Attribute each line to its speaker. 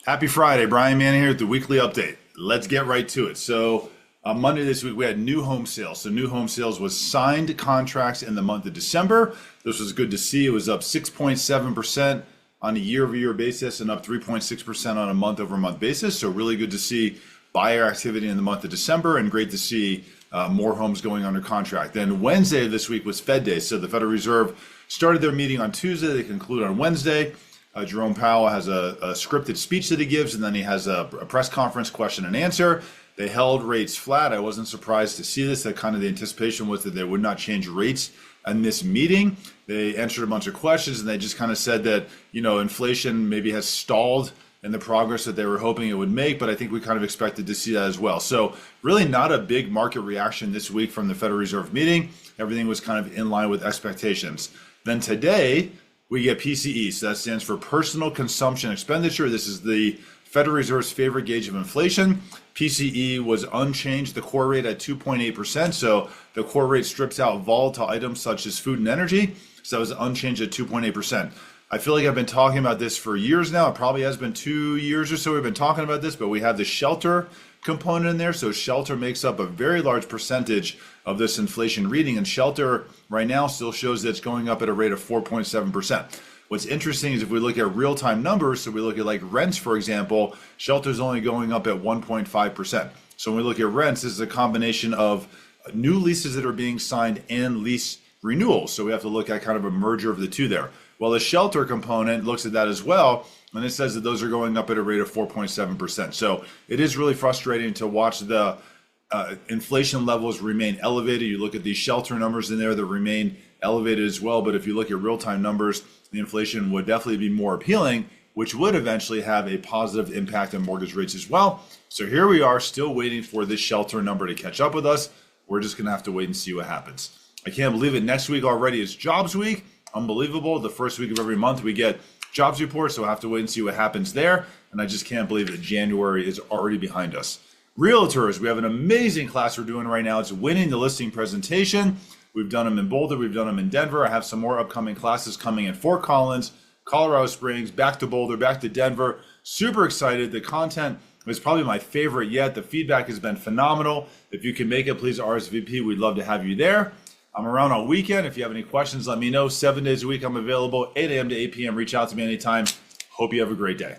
Speaker 1: Happy Friday, Brian Manning here with the weekly update. Let's get right to it. So on Monday this week, we had new home sales. So new home sales was signed contracts in the month of December. This was good to see. It was up 6.7% on a year-over-year basis and up 3.6% on a month-over-month basis. So really good to see buyer activity in the month of December, and great to see more homes going under contract. Then Wednesday of this week was Fed Day. So the Federal Reserve started their meeting on Tuesday. They conclude on Wednesday. Jerome Powell has a scripted speech that he gives, and then he has a press conference question and answer. They held rates flat. I wasn't surprised to see this. That kind of the anticipation was that they would not change rates in this meeting. They answered a bunch of questions, and they just kind of said that, inflation maybe has stalled in the progress that they were hoping it would make, but I think we kind of expected to see that as well. So really not a big market reaction this week from the Federal Reserve meeting. Everything was kind of in line with expectations. Then today, we get PCE, so that stands for Personal Consumption Expenditure. This is the Federal Reserve's favorite gauge of inflation. PCE was unchanged, the core rate at 2.8%. So the core rate strips out volatile items such as food and energy. So that was unchanged at 2.8%. I feel like I've been talking about this for years now. It probably has been 2 years or so we've been talking about this, but we have the shelter component in there. So shelter makes up a very large percentage of this inflation reading, and shelter right now still shows that it's going up at a rate of 4.7%. What's interesting is if we look at real-time numbers, so we look at like rents, for example, shelter is only going up at 1.5%. So when we look at rents, this is a combination of new leases that are being signed and lease renewals. So we have to look at kind of a merger of the two there. Well, the shelter component looks at that as well, and it says that those are going up at a rate of 4.7%. So it is really frustrating to watch the inflation levels remain elevated. You look at these shelter numbers in there that remain elevated as well, but if you look at real-time numbers, the inflation would definitely be more appealing, which would eventually have a positive impact on mortgage rates as well. So here we are still waiting for this shelter number to catch up with us. We're just gonna have to wait and see what happens. I can't believe it. Next week already is jobs week. Unbelievable. The first week of every month we get jobs reports, so we'll have to wait and see what happens there. And I just can't believe that January is already behind us. Realtors, we have an amazing class we're doing right now. It's winning the listing presentation. We've done them in Boulder, we've done them in Denver. I have some more upcoming classes coming in Fort Collins, Colorado Springs, back to Boulder, back to Denver. Super excited. The content is probably my favorite yet. The feedback has been phenomenal. If you can make it, please RSVP. We'd love to have you there. I'm around on weekend. If you have any questions, let me know. 7 days a week, I'm available, 8 a.m. to 8 p.m. Reach out to me anytime. Hope you have a great day.